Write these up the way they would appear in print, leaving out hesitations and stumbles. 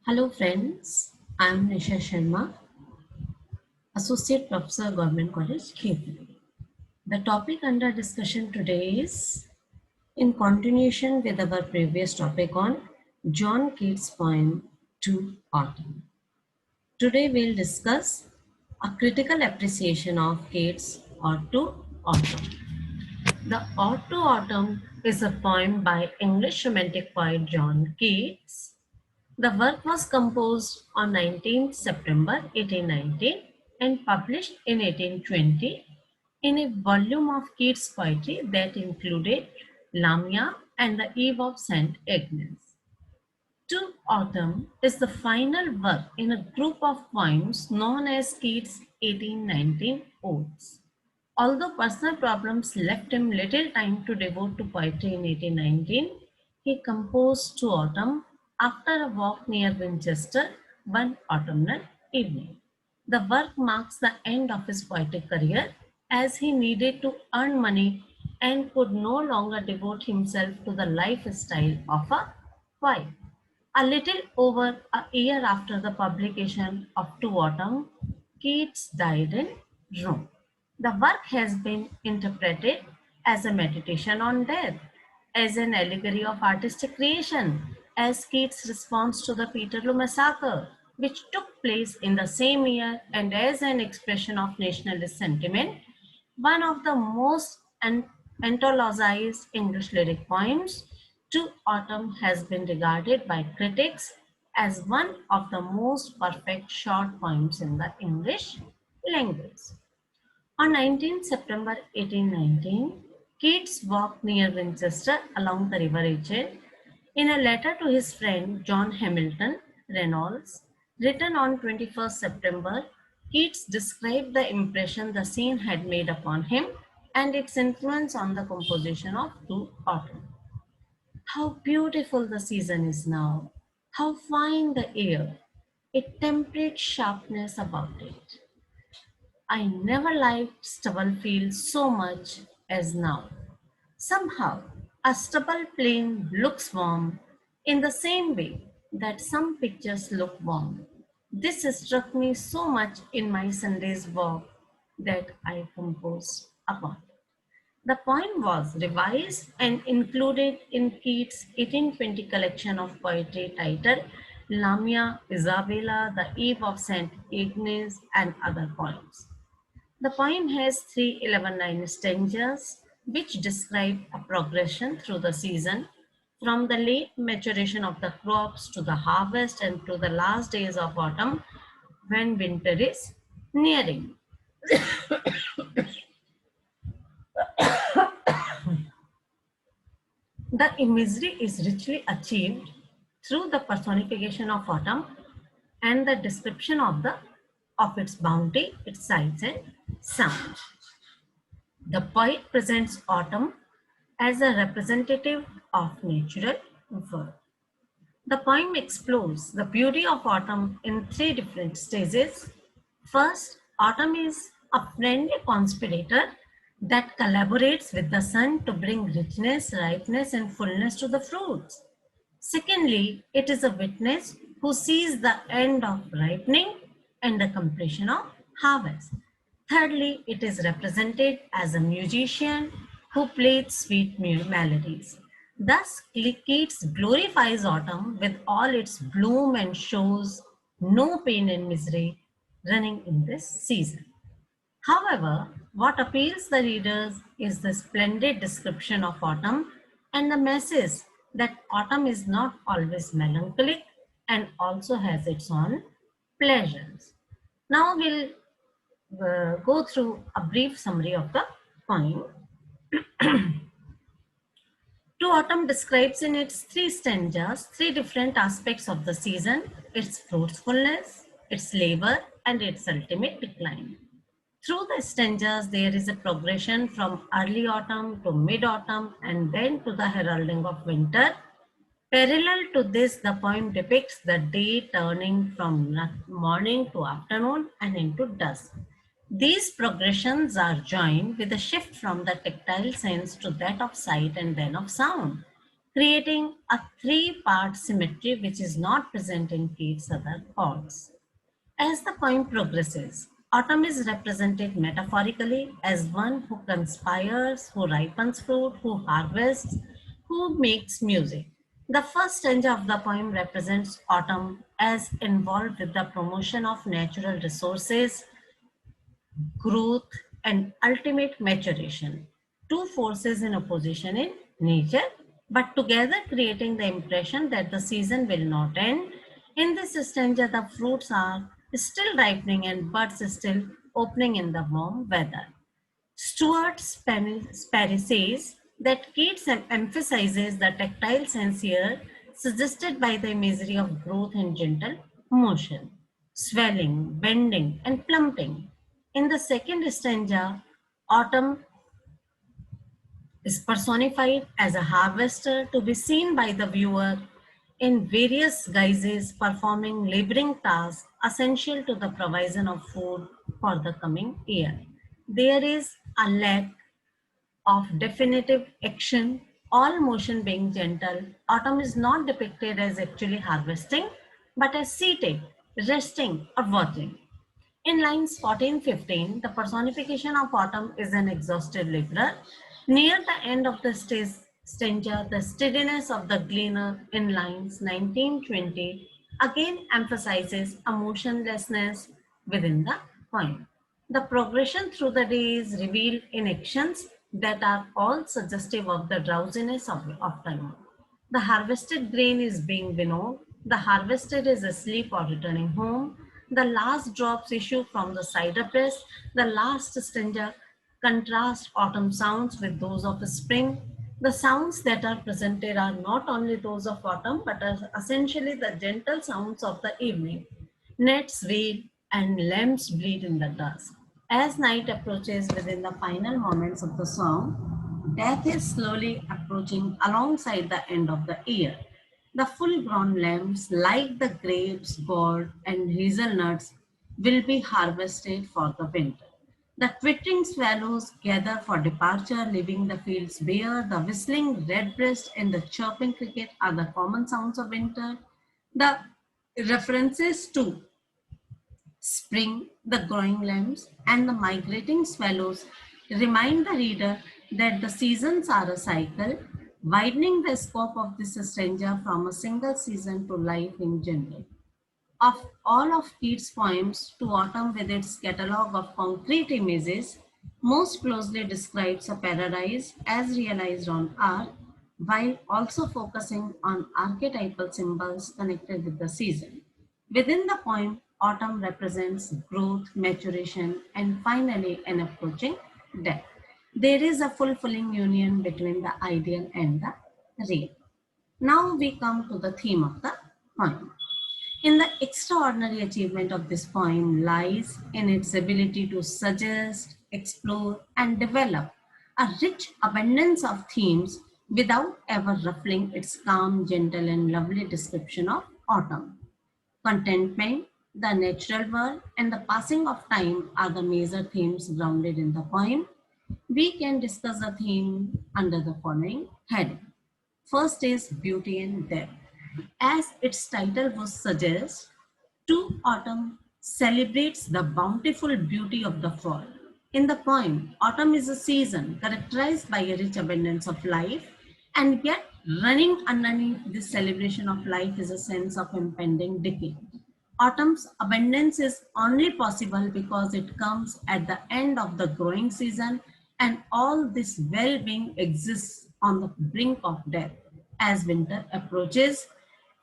Hello friends, I am Nisha Sharma, Associate Professor, Government College, Khepli. The topic under discussion today is in continuation with our previous topic on John Keats' poem To Autumn. Today we'll discuss a critical appreciation of Keats' Ode to Autumn. The Ode to Autumn is a poem by English Romantic poet John Keats. The work was composed on 19th September 1819 and published in 1820 in a volume of Keats' poetry that included Lamia and the Eve of St. Agnes. To Autumn is the final work in a group of poems known as Keats' 1819 Odes. Although personal problems left him little time to devote to poetry in 1819, he composed To Autumn after a walk near Winchester one autumnal evening. The work marks the end of his poetic career as he needed to earn money and could no longer devote himself to the lifestyle of a poet. A little over a year after the publication of To Autumn, Keats died in Rome. The work has been interpreted as a meditation on death, as an allegory of artistic creation, as Keats' response to the Peterloo massacre, which took place in the same year, and as an expression of nationalist sentiment. One of the most anthologized English lyric poems, To Autumn has been regarded by critics as one of the most perfect short poems in the English language. On 19 September 1819, Keats walked near Winchester along the River Achen. In a letter to his friend John Hamilton Reynolds, written on 21st September, Keats described the impression the scene had made upon him and its influence on the composition of To Autumn. How beautiful the season is now, how fine the air, a temperate sharpness about it. I never liked stubble fields so much as now. Somehow, a stubble plain looks warm in the same way that some pictures look warm. This struck me so much in my Sunday's walk that I composed upon it. The poem was revised and included in Keats' 1820 collection of poetry titled Lamia, Isabella, The Eve of St. Agnes, and other poems. The poem has 311 stanzas which describe a progression through the season from the late maturation of the crops to the harvest and to the last days of autumn when winter is nearing. The imagery is richly achieved through the personification of autumn and the description of its bounty, its sights and sound. The poet presents autumn as a representative of natural world. The poem explores the beauty of autumn in three different stages. First, autumn is a friendly conspirator that collaborates with the sun to bring richness, ripeness, and fullness to the fruits. Secondly, it is a witness who sees the end of ripening and the completion of harvest. Thirdly, it is represented as a musician who plays sweet melodies. Thus, Keats glorifies autumn with all its bloom and shows no pain and misery running in this season. However, what appeals the readers is the splendid description of autumn and the message that autumn is not always melancholic and also has its own pleasures. Now we'll go through a brief summary of the poem. To Autumn describes in its three stanzas three different aspects of the season: its fruitfulness, its labor, and its ultimate decline. Through the stanzas, there is a progression from early autumn to mid autumn and then to the heralding of winter. Parallel to this, the poem depicts the day turning from morning to afternoon and into dusk. These progressions are joined with a shift from the tactile sense to that of sight and then of sound, creating a three-part symmetry which is not present in Keats' other chords. As the poem progresses, autumn is represented metaphorically as one who conspires, who ripens fruit, who harvests, who makes music. The first stanza of the poem represents autumn as involved with the promotion of natural resources, growth, and ultimate maturation. Two forces in opposition in nature, but together creating the impression that the season will not end. In this stanza, the fruits are still ripening and buds still opening in the warm weather. Stuart Sperry says that Keats emphasizes the tactile sense here, suggested by the imagery of growth and gentle motion, swelling, bending, and plumping. In the second stanza, autumn is personified as a harvester to be seen by the viewer in various guises performing laboring tasks essential to the provision of food for the coming year. There is a lack of definitive action, all motion being gentle. Autumn is not depicted as actually harvesting, but as seated, resting, or watching. In lines 14-15, the personification of autumn is an exhausted laborer. Near the end of the stanza, the steadiness of the gleaner in lines 19-20 again emphasizes a motionlessness within the poem. The progression through the day is revealed in actions that are all suggestive of the drowsiness of time. The harvested grain is being winnowed. The harvester is asleep or returning home. The last drops issue from the cider press. The last stanza contrasts autumn sounds with those of spring. The sounds that are presented are not only those of autumn, but are essentially the gentle sounds of the evening. Gnats wail and lambs bleat in the dusk. As night approaches within the final moments of the song, death is slowly approaching alongside the end of the year. The full-grown lambs, like the grapes, gourd, and hazelnuts, will be harvested for the winter. The twittering swallows gather for departure, leaving the fields bare. The whistling redbreast and the chirping cricket are the common sounds of winter. The references to spring, the growing lambs, and the migrating swallows remind the reader that the seasons are a cycle, widening the scope of this stanza from a single season to life in general. Of all of Keats' poems, To Autumn, with its catalogue of concrete images, most closely describes a paradise as realized on earth, while also focusing on archetypal symbols connected with the season. Within the poem, autumn represents growth, maturation, and finally an approaching death. There is a fulfilling union between the ideal and the real. Now we come to the theme of the poem. In the extraordinary achievement of this poem lies in its ability to suggest, explore, and develop a rich abundance of themes without ever ruffling its calm, gentle, and lovely description of autumn. Contentment, the natural world, and the passing of time are the major themes grounded in the poem. We can discuss the theme under the following heading. First is beauty and depth. As its title would suggest, To Autumn celebrates the bountiful beauty of the fall. In the poem, autumn is a season characterized by a rich abundance of life, and yet running underneath this celebration of life is a sense of impending decay. Autumn's abundance is only possible because it comes at the end of the growing season, and all this well-being exists on the brink of death. As winter approaches,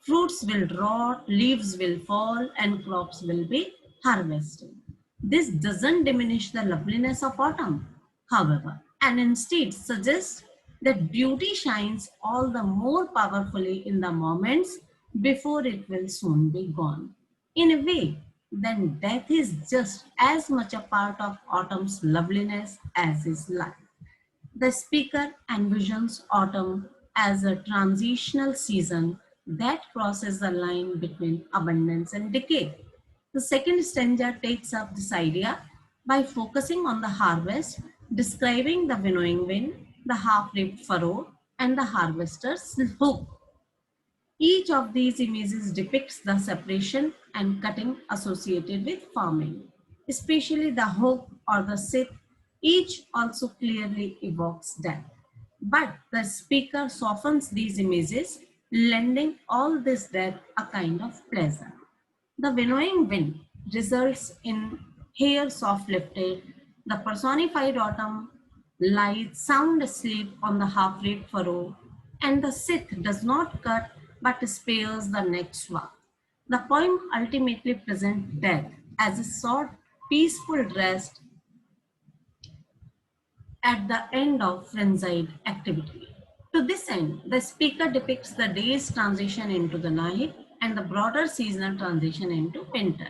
fruits will rot, leaves will fall, and crops will be harvested. This doesn't diminish the loveliness of autumn, however, and instead suggests that beauty shines all the more powerfully in the moments before it will soon be gone. In a way, then death is just as much a part of autumn's loveliness as is life. The speaker envisions autumn as a transitional season that crosses the line between abundance and decay. The second stanza takes up this idea by focusing on the harvest, describing the winnowing wind, the half-ribbed furrow, and the harvester's hook. Each of these images depicts the separation and cutting associated with farming, especially the hook or the scythe. Each also clearly evokes death. But the speaker softens these images, lending all this death a kind of pleasure. The winnowing wind results in hair soft lifted. The personified autumn lies sound asleep on the half-reed furrow, and the scythe does not cut but spares the next one. The poem ultimately presents death as a short, peaceful rest at the end of frenzied activity. To this end, the speaker depicts the day's transition into the night and the broader seasonal transition into winter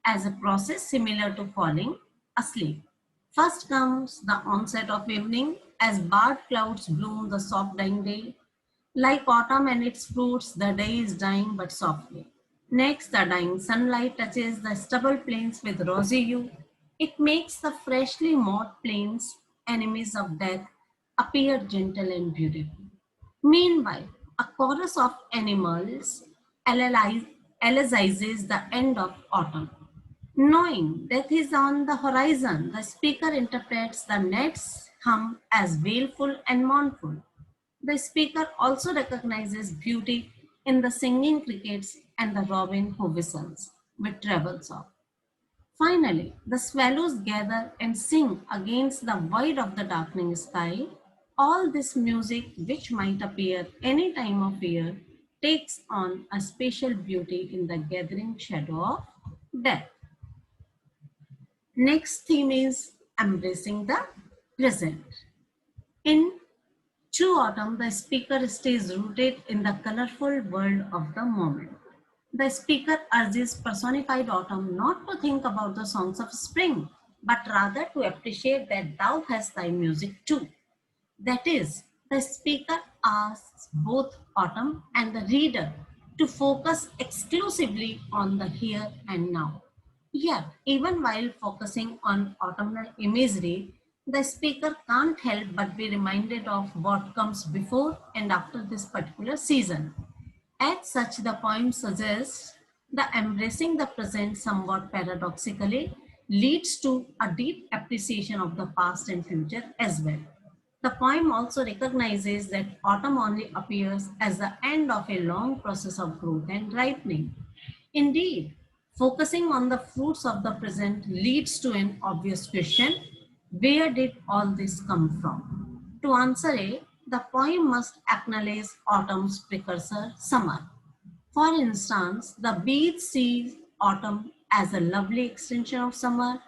as a process similar to falling asleep. First comes the onset of evening as barred clouds bloom the soft dying day. Like autumn and its fruits, the day is dying but softly. Next, the dying sunlight touches the stubble plains with rosy hue. It makes the freshly mowed plains, enemies of death, appear gentle and beautiful. Meanwhile, a chorus of animals elegizes the end of autumn. Knowing death is on the horizon, the speaker interprets the next hum as wailful and mournful. The speaker also recognizes beauty in the singing crickets and the robin who whistles with treble soft. Finally, the swallows gather and sing against the void of the darkening sky. All this music, which might appear any time of year, takes on a special beauty in the gathering shadow of death. Next theme is embracing the present. In True autumn, the speaker stays rooted in the colorful world of the moment. The speaker urges personified autumn not to think about the songs of spring, but rather to appreciate that thou hast thy music too. That is, the speaker asks both autumn and the reader to focus exclusively on the here and now. Yet, even while focusing on autumnal imagery, the speaker can't help but be reminded of what comes before and after this particular season. As such, the poem suggests the embracing the present somewhat paradoxically leads to a deep appreciation of the past and future as well. The poem also recognizes that autumn only appears as the end of a long process of growth and ripening. Indeed, focusing on the fruits of the present leads to an obvious question: where did all this come from? To answer it, the poem must acknowledge autumn's precursor, summer. For instance, the bees see autumn as a lovely extension of summer.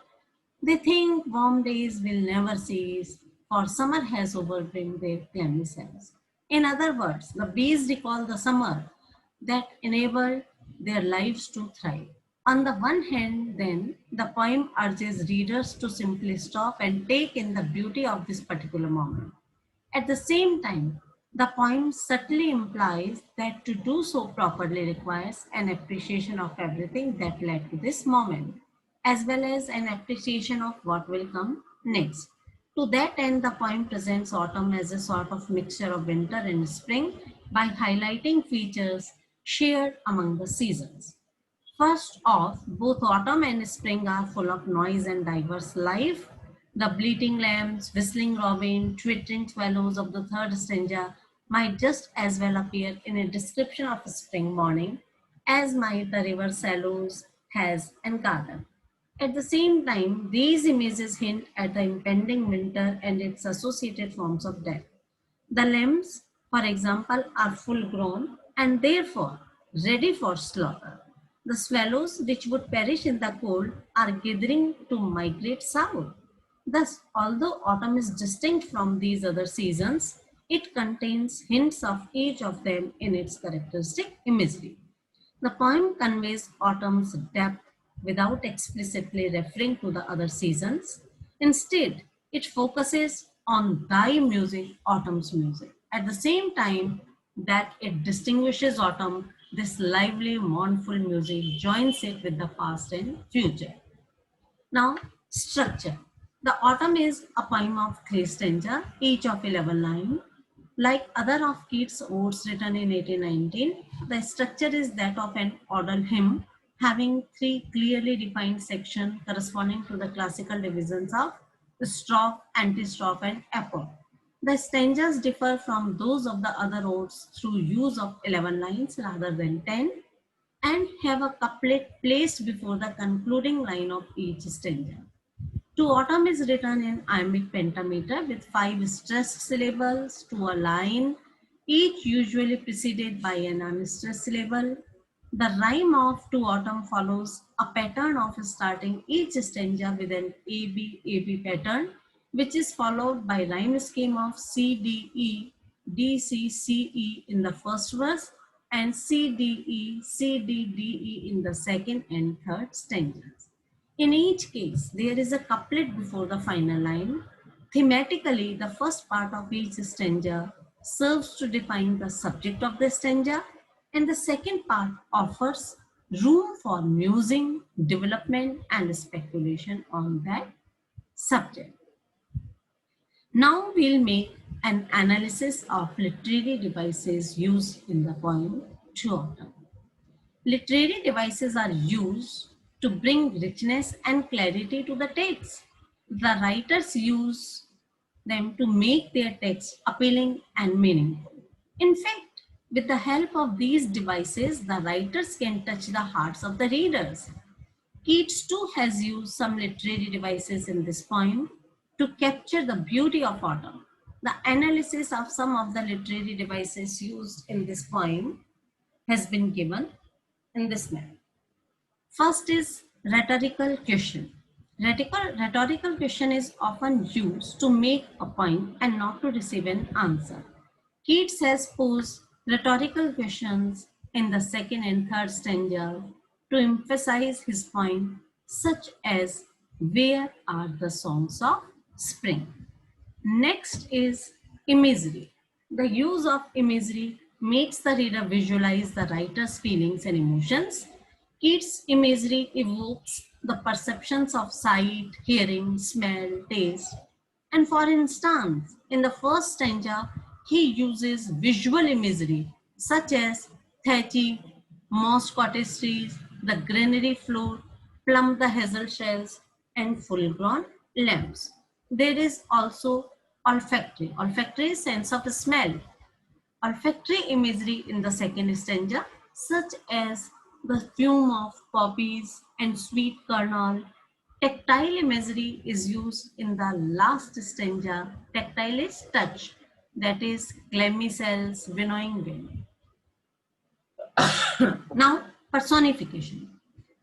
They think warm days will never cease, for summer has overwhelmed their clammy cells. In other words, the bees recall the summer that enabled their lives to thrive. On the one hand, then, the poem urges readers to simply stop and take in the beauty of this particular moment. At the same time, the poem subtly implies that to do so properly requires an appreciation of everything that led to this moment, as well as an appreciation of what will come next. To that end, the poem presents autumn as a sort of mixture of winter and spring by highlighting features shared among the seasons. First off, both autumn and spring are full of noise and diverse life. The bleating lambs, whistling robin, twittering swallows of the third stanza might just as well appear in a description of a spring morning as might the river shallows, has, and garden. At the same time, these images hint at the impending winter and its associated forms of death. The lambs, for example, are full grown and therefore ready for slaughter. The swallows, which would perish in the cold, are gathering to migrate south. Thus, although autumn is distinct from these other seasons, it contains hints of each of them in its characteristic imagery. The poem conveys autumn's depth without explicitly referring to the other seasons. Instead, it focuses on thy music, autumn's music. At the same time that it distinguishes autumn, this lively, mournful music joins it with the past and future. Now, structure. The autumn is a poem of three stanzas, each of 11 lines. Like other of Keats' odes written in 1819, the structure is that of an oral hymn having three clearly defined sections corresponding to the classical divisions of strophe, antistrophe, and echo. The stanzas differ from those of the other odes through use of 11 lines rather than 10 and have a couplet placed before the concluding line of each stanza. To autumn is written in iambic pentameter with 5 stressed syllables to a line, each usually preceded by an unstressed syllable. The rhyme of to autumn follows a pattern of starting each stanza with an AB pattern, which is followed by rhyme scheme of CDE, DCCE in the first verse and CDE, CDDE in the second and third stanzas. In each case, there is a couplet before the final line. Thematically, the first part of each stanza serves to define the subject of the stanza, and the second part offers room for musing, development, and speculation on that subject. Now we'll make an analysis of literary devices used in the poem To Autumn. Literary devices are used to bring richness and clarity to the text. The writers use them to make their text appealing and meaningful. In fact, with the help of these devices, the writers can touch the hearts of the readers. Keats too has used some literary devices in this poem to capture the beauty of autumn. The analysis of some of the literary devices used in this poem has been given in this manner. First is rhetorical question. Rhetorical question is often used to make a point and not to receive an answer. Keats has posed rhetorical questions in the second and third stanza to emphasize his point, such as where are the songs of spring? Next is imagery. The use of imagery makes the reader visualize the writer's feelings and emotions. Keats' imagery evokes the perceptions of sight, hearing, smell, taste. And for instance, in the first stanza, he uses visual imagery such as thatchy, moss cottage trees, the granary floor, plumb the hazel shells, and full-grown lamps. There is also olfactory sense of smell, olfactory imagery in the second stanza, such as the fume of poppies and sweet kernel. Tactile imagery is used in the last stanza. Tactile is touch, that is clammy cells, winnowing wind. Now, personification.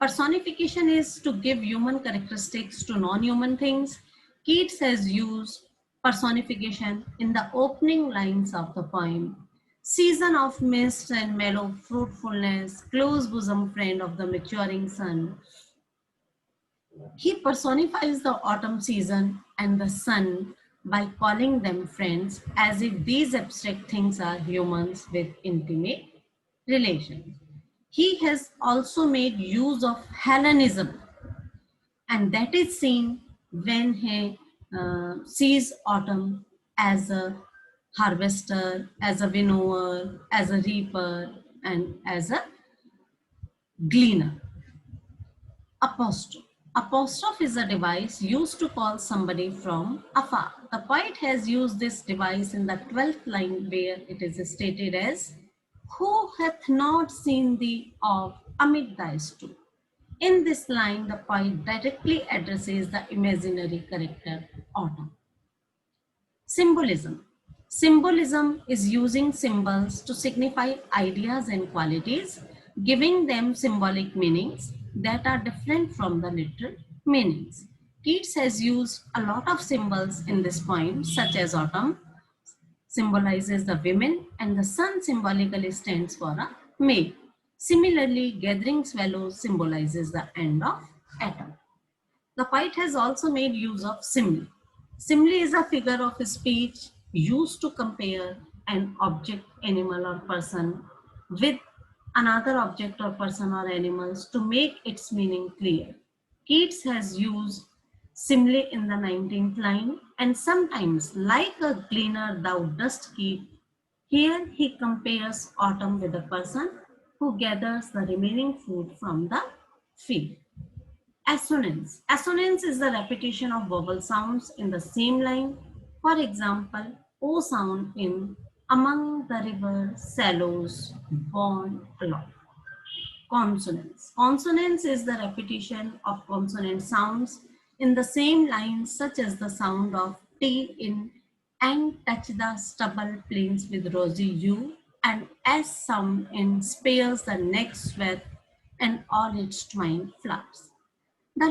Personification is to give human characteristics to non-human things. Keats has used personification in the opening lines of the poem. Season of mist and mellow fruitfulness, close bosom friend of the maturing sun. He personifies the autumn season and the sun by calling them friends as if these abstract things are humans with intimate relations. He has also made use of Hellenism, and that is seen when he sees autumn as a harvester, as a winnower, as a reaper, and as a gleaner. Apostrophe. Apostrophe is a device used to call somebody from afar. The poet has used this device in the 12th line where it is stated as, who hath not seen thee of amid thy stew? In this line, the poet directly addresses the imaginary character autumn. Symbolism. Symbolism is using symbols to signify ideas and qualities, giving them symbolic meanings that are different from the literal meanings. Keats has used a lot of symbols in this poem, such as autumn symbolizes the women and the sun symbolically stands for a male. Similarly, gathering swallows symbolizes the end of autumn. The poet has also made use of simile. Simile is a figure of speech used to compare an object, animal, or person with another object or person or animals to make its meaning clear. Keats has used simile in the 19th line, and sometimes, like a gleaner, thou dost keep Here he compares autumn with a person who gathers the remaining food from the field. Assonance. Assonance is the repetition of vowel sounds in the same line. For example, O sound in among the river shallows born along. Consonance. Consonance is the repetition of consonant sounds in the same line, such as the sound of T in and touch the stubble plains with rosy hue, and S sound in spares the next sweat and all its twined flowers. The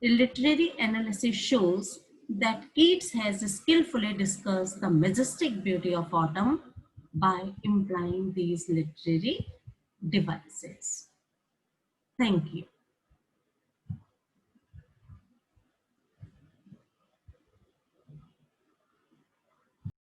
literary analysis shows that Keats has skillfully discussed the majestic beauty of autumn by implying these literary devices. Thank you.